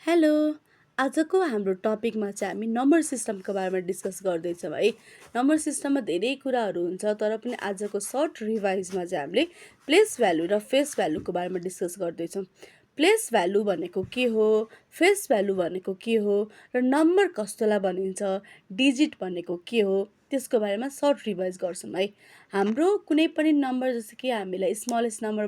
Hello. आजको हाम्रो टपिकमा चाहिँ हामी नम्बर सिस्टमको बारेमा डिस्कस गर्दैछौँ है। नम्बर सिस्टममा धेरै कुराहरू हुन्छ, तर पनि आजको सर्ट रिभाइजमा चाहिँ हामीले प्लेस भ्यालु र फेस भ्यालुको बारेमा डिस्कस गर्दैछौँ। प्लेस भ्यालु भनेको के हो, फेस भ्यालु भनेको के हो, र नम्बर कस्तोलाई भनिन्छ, डिजिट भनेको के हो, त्यसको बारेमा सर्ट रिभाइज गर्छौँ है। हाम्रो कुनै पनि नम्बर, जस्तो कि हामीलाई स्मलेस्ट नम्बर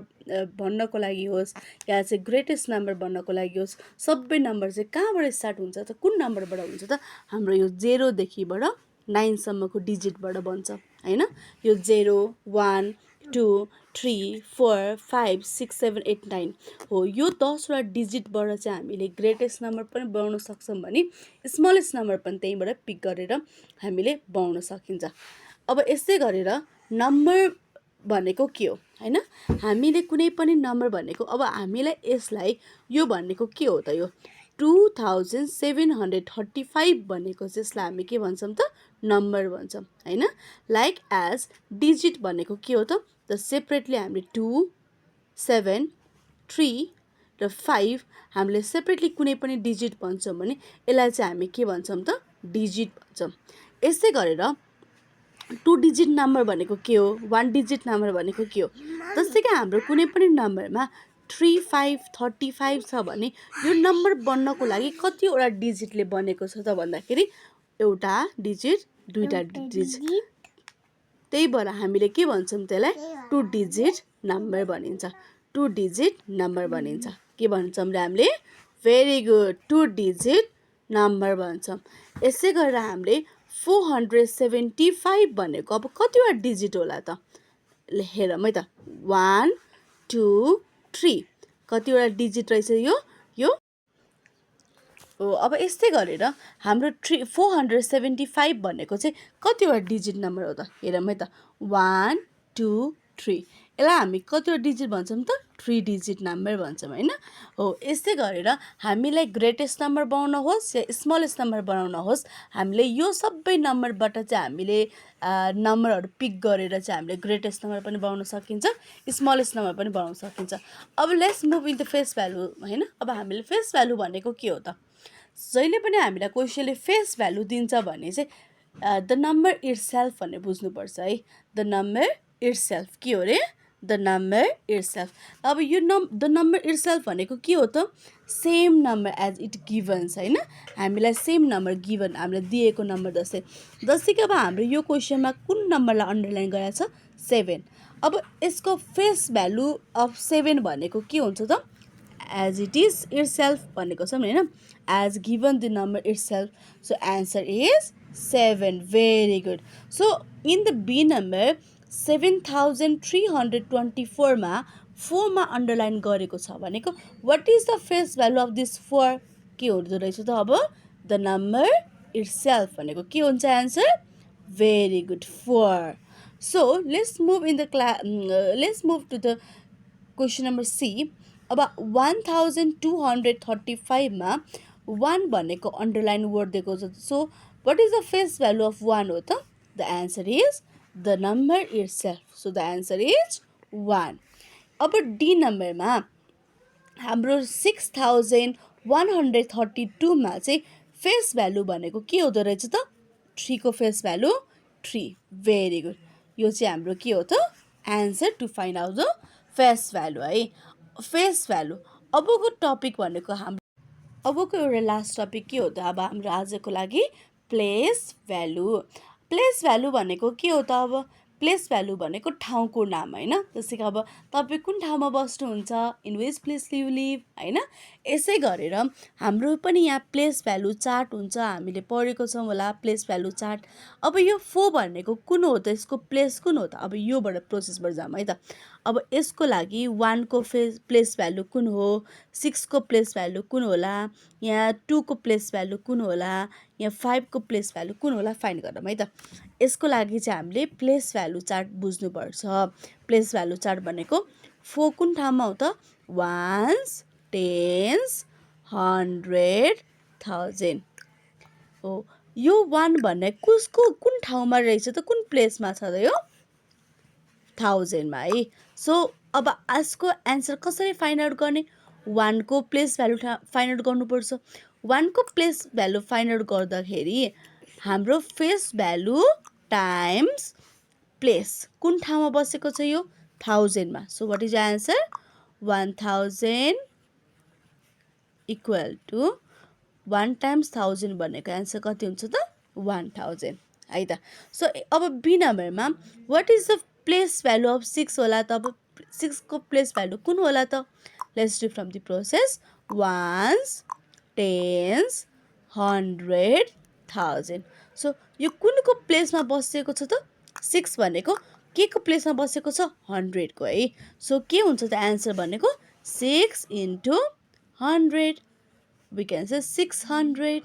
भन्नको लागि होस् या चाहिँ ग्रेटेस्ट नम्बर भन्नको लागि होस्, सबै नम्बर चाहिँ कहाँबाट स्टार्ट हुन्छ त, कुन नम्बरबाट हुन्छ त? हाम्रो यो 0देखिबाट 9सम्मको डिजिटबाट बन्छ होइन। यो 0 1 2 3 4 5 6 7 8 9 हो। यो 10वटा डिजिटबाट चाहिँ हामीले ग्रेटेस्ट नम्बर पनि बनाउन सक्छौँ भने स्मलेस्ट नम्बर पनि त्यहीँबाट पिक गरेर हामीले बनाउन सकिन्छ। अब यस्तै गरेर नम्बर भनेको के हो होइन, हामीले कुनै पनि नम्बर भनेको, अब हामीलाई यसलाई यो भनेको के हो त, यो 2735 भनेको चाहिँ यसलाई हामी के भन्छौँ त, नम्बर भन्छौँ होइन। लाइक एज डिजिट भनेको के हो त सेपरेटली हामीले 2 7 3 र 5 हामीले सेपरेटली कुनै पनि डिजिट भन्छौँ भने यसलाई चाहिँ हामी के भन्छौँ त, डिजिट भन्छौँ। यस्तै गरेर 2 डिजिट नम्बर भनेको के हो, 1 डिजिट नम्बर भनेको के हो। जस्तै कि हाम्रो कुनै पनि नम्बरमा 3 5 35 छ भने यो नम्बर बन्नको लागि कतिवटा डिजिटले बनेको छ त भन्दाखेरि एउटा डिजिट, दुईवटा डिजिट, त्यही भएर हामीले के भन्छौँ त्यसलाई 2 डिजिट नम्बर भनिन्छ। 2 डिजिट नम्बर भनिन्छ। के भन्छौँ र हामीले? भेरी गुड, 2 डिजिट नम्बर भन्छौँ। यसै गरेर हामीले 475 भनेको अब कतिवटा डिजिट होला त, हेरौँ है त। 1 2 3 कतिवटा डिजिट रहेछ यो यो हो। अब यस्तै गरेर हाम्रो 475 भनेको चाहिँ कतिवटा डिजिट नम्बर हो त, हेरौँ है त। 1 2 3 यसलाई हामी कतिवटा डिजिट भन्छौँ त, 3 डिजिट नम्बर भन्छौँ होइन हो। यस्तै गरेर हामीलाई ग्रेटेस्ट नम्बर बनाउन होस् या स्मलेस्ट नम्बर बनाउन होस्, हामीले यो सबै नम्बरबाट चाहिँ हामीले नम्बरहरू पिक गरेर चाहिँ हामीले ग्रेटेस्ट नम्बर पनि बनाउन सकिन्छ, स्मलेस्ट नम्बर पनि बनाउन सकिन्छ। अब let's move in the face value होइन। अब हामीले फेस भ्यालु भनेको के हो त, जहिले पनि हामीलाई क्वेसनले फेस भ्यालु दिन्छ भने चाहिँ द नम्बर इट्सेल्फ भनेर बुझ्नुपर्छ है। द नम्बर इट्सेल्फ के हो रे, द नम्बर इट्सेल्फ। अब यो द नम्बर इट्सेल्फ भनेको के हो त, सेम नम्बर एज इट गिभन्स होइन। हामीलाई सेम नम्बर गिभन, हामीलाई दिएको नम्बर जस्तै कि अब हाम्रो यो क्वेसनमा कुन नम्बरलाई अन्डरलाइन गरेको छ, 7। अब यसको फेस भ्यालु अफ 7 भनेको के हुन्छ त, एज इट इज इट्सेल्फ भनेको छौँ होइन, as given the number itself. So answer is 7। Very good. So in the B number 7324 मा 4 मा अन्डरलाइन गरेको छ भनेको what is the face value of this 4, के हुँदो रहेछ त, अब द नम्बर इट्सेल्फ भनेको के हुन्छ answer? Very good, 4। So let's move in the let's move to the question number C. अब 1235 मा 1 भनेको अन्डरलाइन वर्ड दिएको छ। So what is the face value of 1 हो त, the answer is the number itself. So the answer is 1। अब D नम्बरमा हाम्रो 6132 मा चाहिँ फेस भ्यालु भनेको के हुँदो रहेछ त, 3 को फेस भ्यालु 3। Very good. यो चाहिँ हाम्रो के हो त, answer to find out the face value है। Face value. अबको टपिक भनेको अबको एउटा लास्ट टपिक के हो त, अब हाम्रो आजको लागि प्लेस भ्यालु। प्लेस भ्यालु भनेको के हो त, अब प्लेस भ्यालु भनेको ठाउँको नाम होइन। जस्तै कि अब तपाईँ कुन ठाउँमा बस्नुहुन्छ, in which place you live होइन। यसै गरेर हाम्रो पनि यहाँ प्लेस भ्यालु चार्ट हुन्छ, हामीले पढेको छौँ होला प्लेस भ्यालु चार्ट। अब यो 4 भनेको कुन हो त, यसको प्लेस कुन हो त, अब योबाट प्रोसेसबाट जाऊँ है त। अब यसको लागि 1 को प्लेस भ्यालु कुन हो, 6 को प्लेस भ्यालु कुन होला, यहाँ 2 को प्लेस भ्यालु कुन होला, यहाँ 5 को प्लेस भ्यालु कुन होला, फाइन्ड गरौँ है त। यसको लागि चाहिँ हामीले प्लेस भ्यालु चार्ट बुझ्नुपर्छ। प्लेस भ्यालु चार्ट भनेको 4 कुन ठाउँमा हो त, 1s 10s 100 1000 हो। यो 1 भन्ने कसको कुन ठाउँमा रहेछ त, कुन प्लेसमा छ त, यो 1000 मा है। सो अब यसको एन्सर कसरी फाइन्ड आउट गर्ने, वानको प्लेस भ्यालु फाइन्ड आउट गर्नुपर्छ। वानको प्लेस भ्यालु फाइन्ड आउट गर्दाखेरि हाम्रो फेस भ्यालु टाइम्स प्लेस कुन ठाउँमा बसेको छ यो 1000 मा। So what is answer 1000 equal to 1 times 1000 भनेको आन्सर कति हुन्छ त 1000 है त। सो अब बी नम्बरमा what is the place value of 6 होला त। अब 6 को प्लेस भ्यालु कुन होला त। Let's do from the process ones tens 100 1000। So यो कुनको प्लेसमा बसेको छ त 6 भनेको के को प्लेसमा बसेको छ 100 को है। सो के हुन्छ त एन्सर भनेको 6 into 100 we can say 600।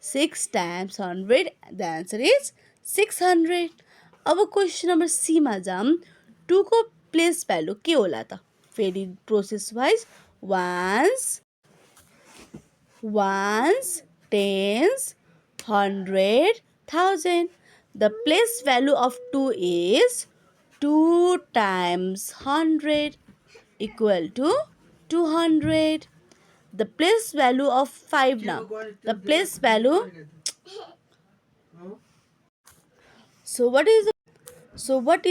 6 times 100 the answer is 600। अब क्वेसन नम्बर सी मा जाम 2 को प्लेस भ्यालु के होला त। फेरि process wise ones tens 100 1000। the place value of 2 is 2 times 100 equal to 200। the place value of 5 now, the place value, so what is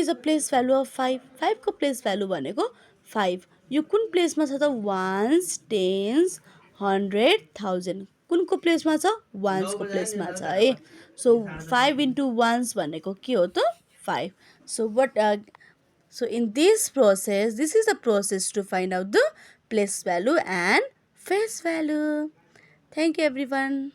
the place value of 5? 5 को place value भनेको 5 यो कुन प्लेसमा छ त वान्स टेन्स 100 1000 कुनको प्लेसमा छ वान्सको प्लेसमा छ है। So 5 into once भनेको के हो त 5। So in this process, this is the process to find out the place value and face value. Thank you everyone.